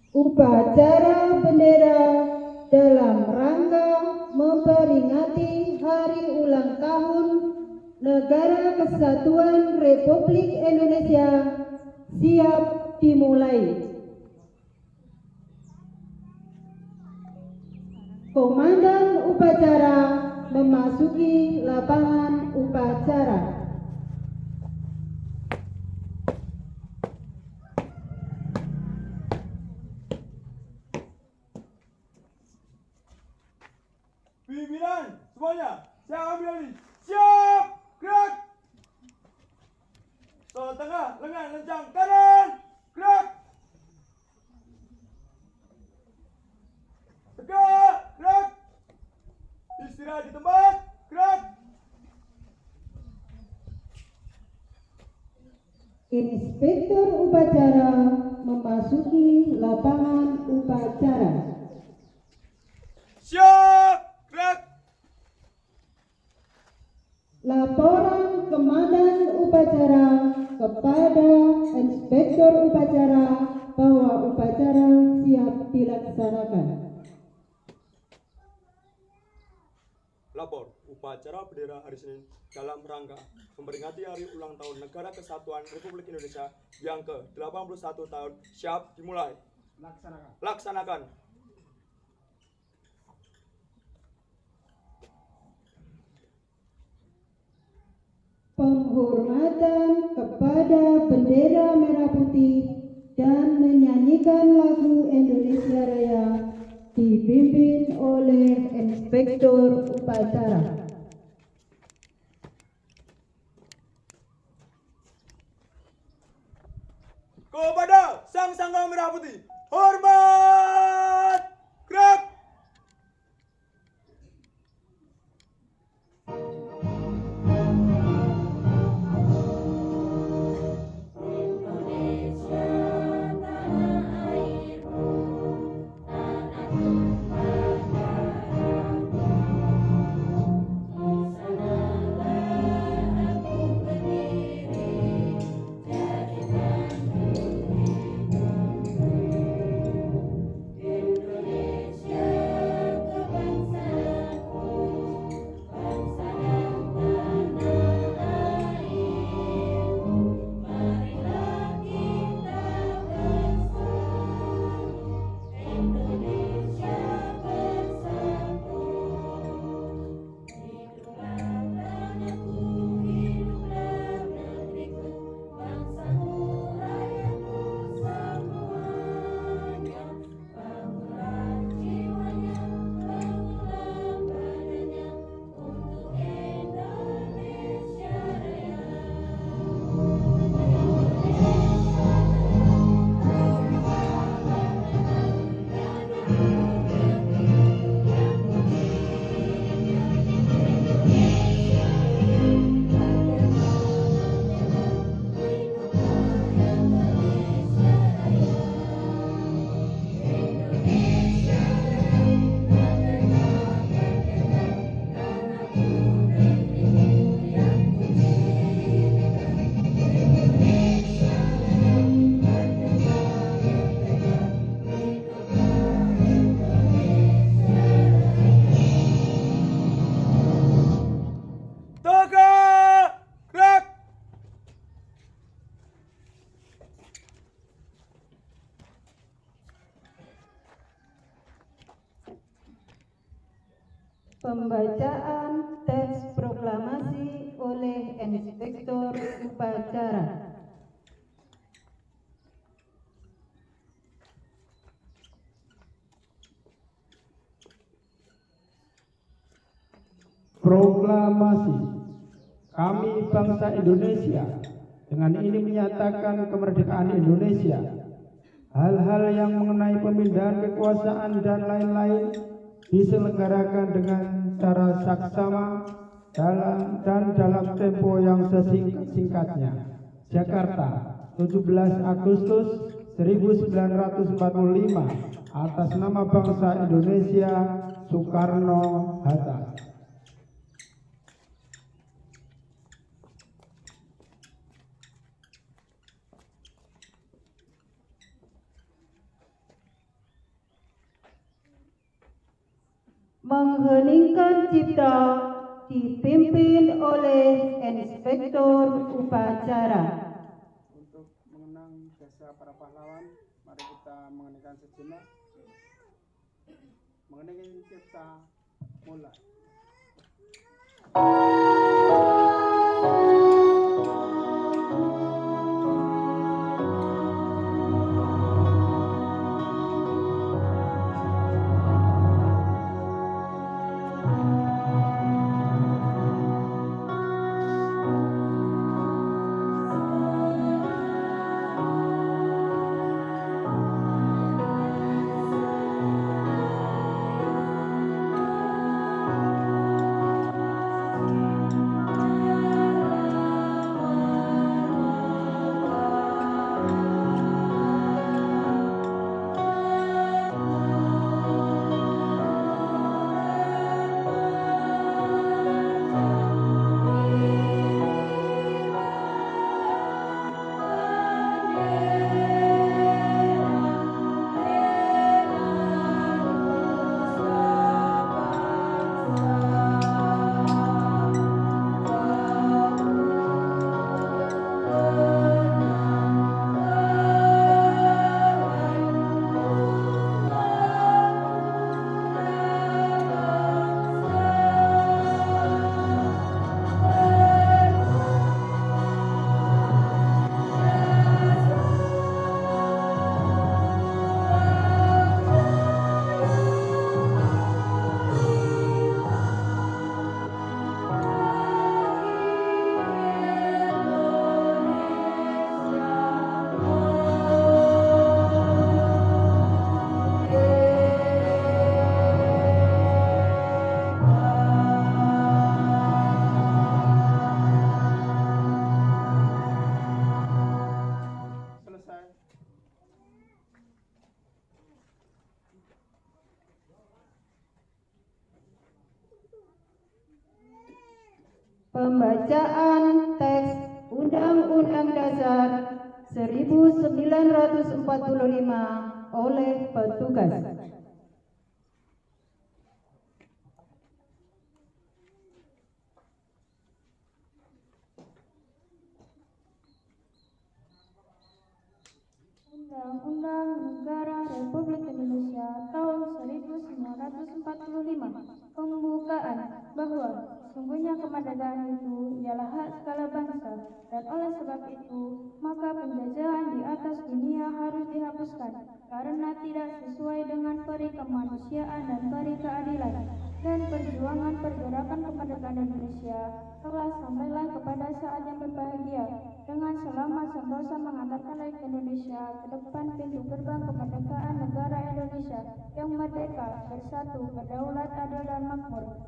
Upacara bendera dalam rangka memperingati hari ulang tahun Negara Kesatuan Republik Indonesia siap dimulai. Komandan upacara memasuki lapangan upacara. Pimpinan semuanya, siap ambil alih. Siap, gerak. Tengah, lengan, lencang, kanan, gerak. Tegak, gerak. Istirahat di tempat, gerak. Inspektur upacara memasuki lapangan upacara. Siap, gerak. Laporan Komandan upacara kepada Inspektur upacara bahwa upacara siap dilaksanakan. Lapor, upacara bendera hari Senin dalam rangka memperingati Hari Ulang Tahun Negara Kesatuan Republik Indonesia yang ke-81 tahun siap dimulai. Laksanakan. Penghormatan kepada bendera merah putih dan menyanyikan lagu Indonesia Raya dipimpin oleh Inspektur upacara. Kepada Sang Sangga Merah Putih, hormat, gerak. Tegak, gerak. Pembacaan teks proklamasi oleh Inspektur upacara. Proklamasi. Kami bangsa Indonesia dengan ini menyatakan kemerdekaan Indonesia. Hal-hal yang mengenai pemindahan kekuasaan dan lain-lain diselenggarakan dengan cara saksama dalam tempo yang sesingkat-singkatnya. Jakarta, 17 Agustus 1945, atas nama bangsa Indonesia, Soekarno-Hatta. Mengheningkan cipta dipimpin oleh Inspektur Upacara. Untuk mengenang jasa para pahlawan, mari kita mengeningkan sejenak. Mengeningkan cipta mulai. Selesai. Pembacaan teks Undang-Undang Dasar 1945 oleh petugas. Undang-Undang Negara Republik Indonesia tahun 1945 pembukaan bahwa sungguhnya kemerdekaan itu ialah hak segala bangsa, dan oleh sebab itu maka penjajahan di atas dunia harus dihapuskan karena tidak sesuai dengan peri kemanusiaan dan peri keadilan, dan perjuangan pergerakan kemerdekaan Indonesia telah sampailah kepada saat yang berbahagia dengan selamat sentosa mengantarkan rakyat Indonesia ke depan pintu gerbang kemerdekaan negara Indonesia yang merdeka, bersatu, berdaulat, adil dan makmur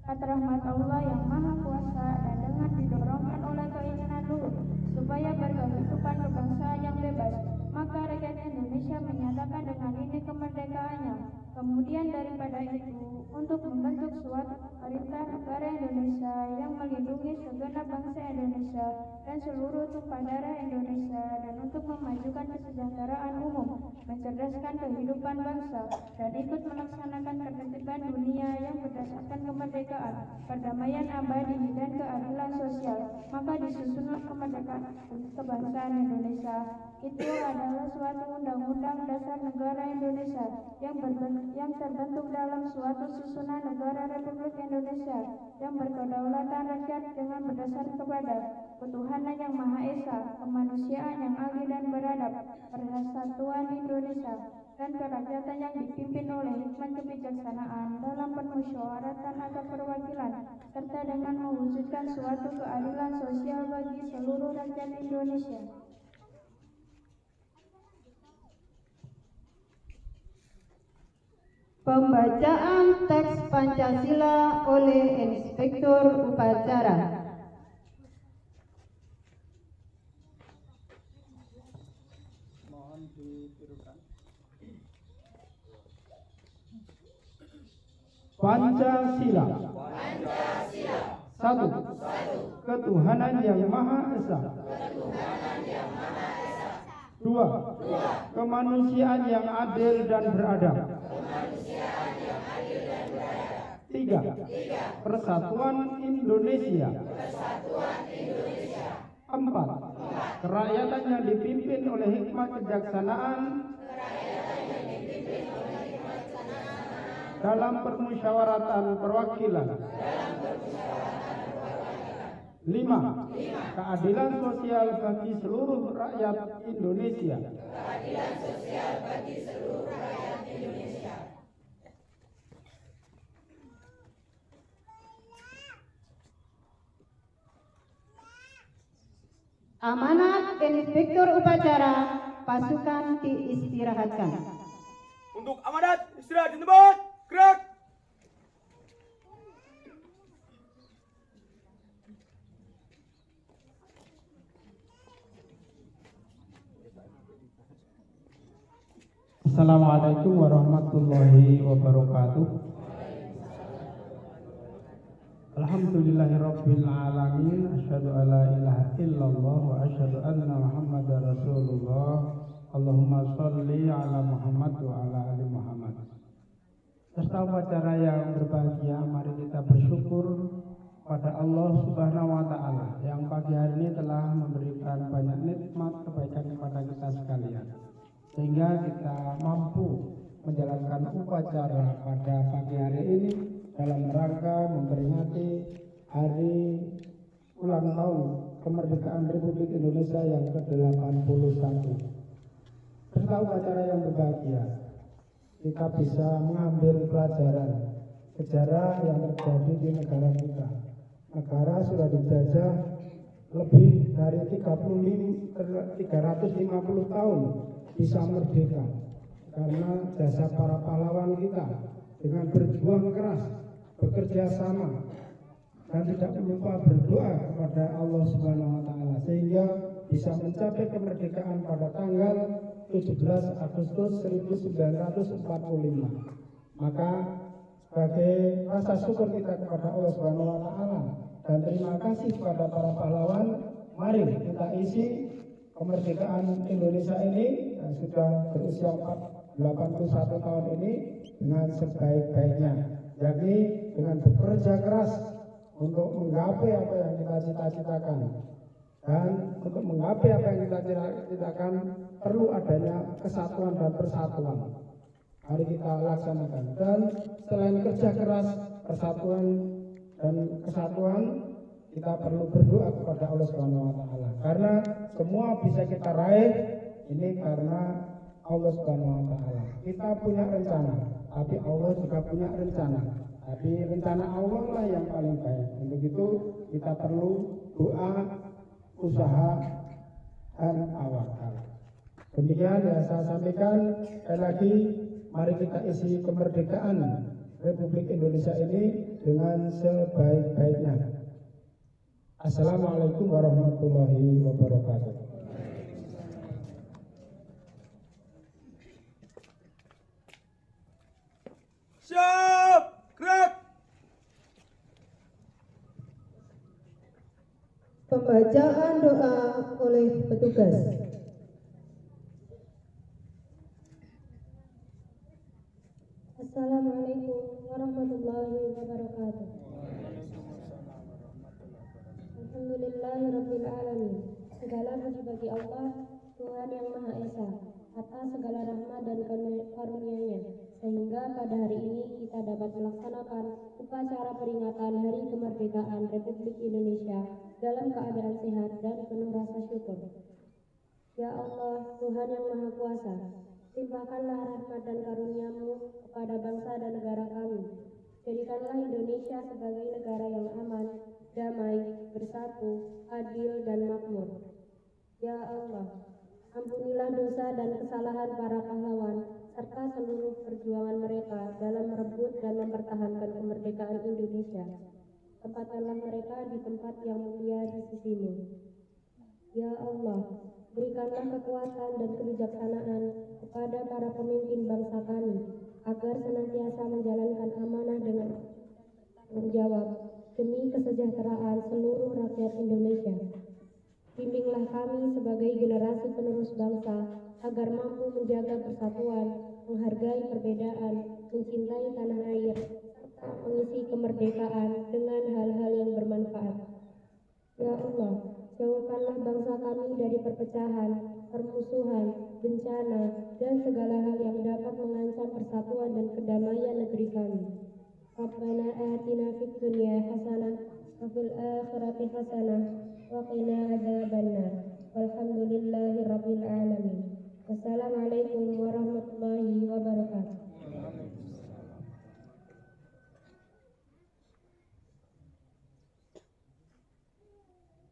atas rahmat Allah yang Maha Kuasa, dan dengan didorongkan oleh keinginan luhur supaya berkehidupan kebangsaan yang bebas, maka rakyat Indonesia menyatakan dengan ini kemerdekaannya. Kemudian daripada itu, untuk membentuk suatu pemerintah negara Indonesia yang melindungi segenap bangsa Indonesia dan seluruh tumpah darah Indonesia, dan untuk memajukan kesejahteraan umum, mencerdaskan kehidupan bangsa, dan ikut melaksanakan ketertiban dunia yang berdasarkan kemerdekaan, perdamaian abadi, dan keadilan sosial, maka disusunlah kemerdekaan kebangsaan Indonesia. Itu adalah suatu undang-undang dasar negara Indonesia yang terbentuk dalam suatu susunan negara Republik Indonesia yang berkedaulatan rakyat dengan berdasar kepada ketuhanan yang Maha Esa, kemanusiaan yang adil dan beradab, persatuan Indonesia, dan kerakyatan yang dipimpin oleh hikmat kebijaksanaan dalam permusyawaratan atau perwakilan, serta dengan mewujudkan suatu keadilan sosial bagi seluruh rakyat Indonesia. Pembacaan teks Pancasila oleh Inspektur Upacara. Mohon ditirukan. Pancasila. Satu. Ketuhanan yang Maha Esa. Dua. Kemanusiaan yang adil dan beradab. 3. Persatuan Indonesia. 4. Kerakyatan yang dipimpin oleh hikmat kejaksanaan dalam permusyawaratan perwakilan. 5. Keadilan sosial bagi seluruh rakyat Indonesia. Amanat Inspektur Upacara pasukan diistirahatkan. Untuk amanat istirahat di tempat. Gerak. Assalamualaikum warahmatullahi wabarakatuh. Alhamdulillahirabbil alamin, asyhadu alla ilaha illallah wa asyhadu anna Muhammadar Rasulullah. Allahumma sholli ala Muhammad wa ala ali Muhammad. Serta upacara yang berbahagia, mari kita bersyukur pada Allah Subhanahu wa taala yang pagi hari ini telah memberikan banyak nikmat kebaikan kepada kita sekalian, sehingga kita mampu menjalankan upacara pada pagi hari ini dalam rangka memperingati hari ulang tahun kemerdekaan Republik Indonesia yang ke-81. Serta upacara yang berbahagia, kita bisa mengambil pelajaran sejarah yang terjadi di negara kita. Negara sudah dijajah lebih dari 350 tahun bisa merdeka karena jasa para pahlawan kita dengan berjuang keras, bekerja sama, dan tidak lupa berdoa kepada Allah Subhanahu wa taala sehingga bisa mencapai kemerdekaan pada tanggal 17 Agustus 1945. Maka sebagai rasa syukur kita kepada Allah Subhanahu wa taala dan terima kasih kepada para pahlawan, mari kita isi kemerdekaan Indonesia ini yang sudah berusia 81 tahun ini dengan sebaik-baiknya, yakni dengan bekerja keras untuk menggapai apa yang kita cita-citakan. Dan untuk menggapai apa yang kita cita-citakan perlu adanya kesatuan dan persatuan. Mari kita laksanakan. Dan selain kerja keras, persatuan dan kesatuan, kita perlu berdoa kepada Allah Subhanahu wa taala. Karena semua bisa kita raih ini karena Allah Subhanahu wa taala. Kita punya rencana, tapi Allah juga punya rencana. Tapi rencana Allah lah yang paling baik. Untuk itu kita perlu doa, usaha, dan tawakal. Demikian yang saya sampaikan. Sekali lagi, mari kita isi kemerdekaan Republik Indonesia ini dengan sebaik-baiknya. Assalamualaikum warahmatullahi wabarakatuh. Siap. Gerak. Pembacaan doa oleh petugas. Assalamualaikum warahmatullahi wabarakatuh. Alhamdulillahirabbil alamin. Segala puji bagi Allah, Tuhan yang Maha Esa, atas segala rahmat dan karunia-Nya, sehingga pada hari ini kita dapat melaksanakan upacara peringatan Hari Kemerdekaan Republik Indonesia dalam keadaan sehat dan penuh rasa syukur. Ya Allah, Tuhan yang Maha Kuasa, limpahkanlah rahmat dan karunia-Mu kepada bangsa dan negara kami. Jadikanlah Indonesia sebagai negara yang aman, damai, bersatu, adil, dan makmur. Ya Allah, ampunilah dosa dan kesalahan para pahlawan serta seluruh perjuangan mereka dalam merebut dan mempertahankan kemerdekaan Indonesia. Tempatkanlah mereka di tempat yang mulia di sisi-Mu. Ya Allah, berikanlah kekuatan dan kebijaksanaan kepada para pemimpin bangsa kami agar senantiasa menjalankan amanah dengan tanggung jawab demi kesejahteraan seluruh rakyat Indonesia. Bimbinglah kami sebagai generasi penerus bangsa agar mampu menjaga persatuan, menghargai perbedaan, mencintai tanah air, serta mengisi kemerdekaan dengan hal-hal yang bermanfaat. Ya Allah, jauhkanlah bangsa kami dari perpecahan, permusuhan, bencana, dan segala hal yang dapat mengancam persatuan dan kedamaian negeri kami. Rabbana atina fid dunya hasanah wa fil akhirati hasanah wa qina adzabannar. Walhamdulillahi rabbil alamin. Wassalamualaikum warahmatullahi wabarakatuh.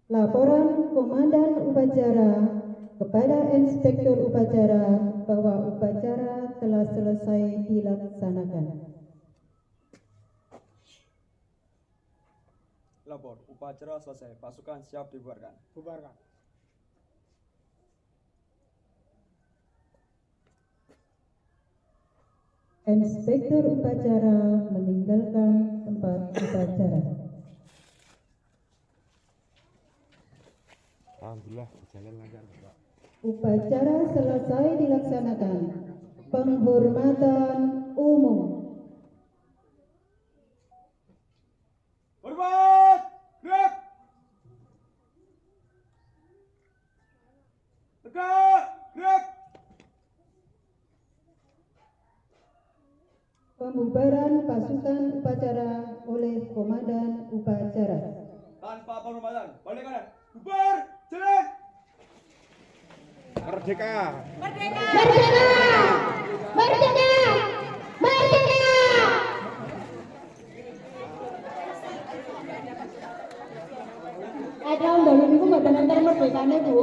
Laporan Komandan Upacara kepada Inspektur Upacara bahwa upacara telah selesai dilaksanakan. Lapor, upacara selesai. Pasukan siap dibubarkan. Bubarkan. Inspektur Upacara meninggalkan tempat upacara. Alhamdulillah berjalan lancar, Pak. Upacara selesai dilaksanakan. Penghormatan umum. Hormat! Gerak! Tegak! Gerak! Pembubaran pasukan upacara oleh Komandan Upacara. Tanpa penghormatan. Balik kanan. Bubar! Jalan! Merdeka! Merdeka! Merdeka! Merdeka! Ada undang-undang itu nggak ada merdekanya, Bu.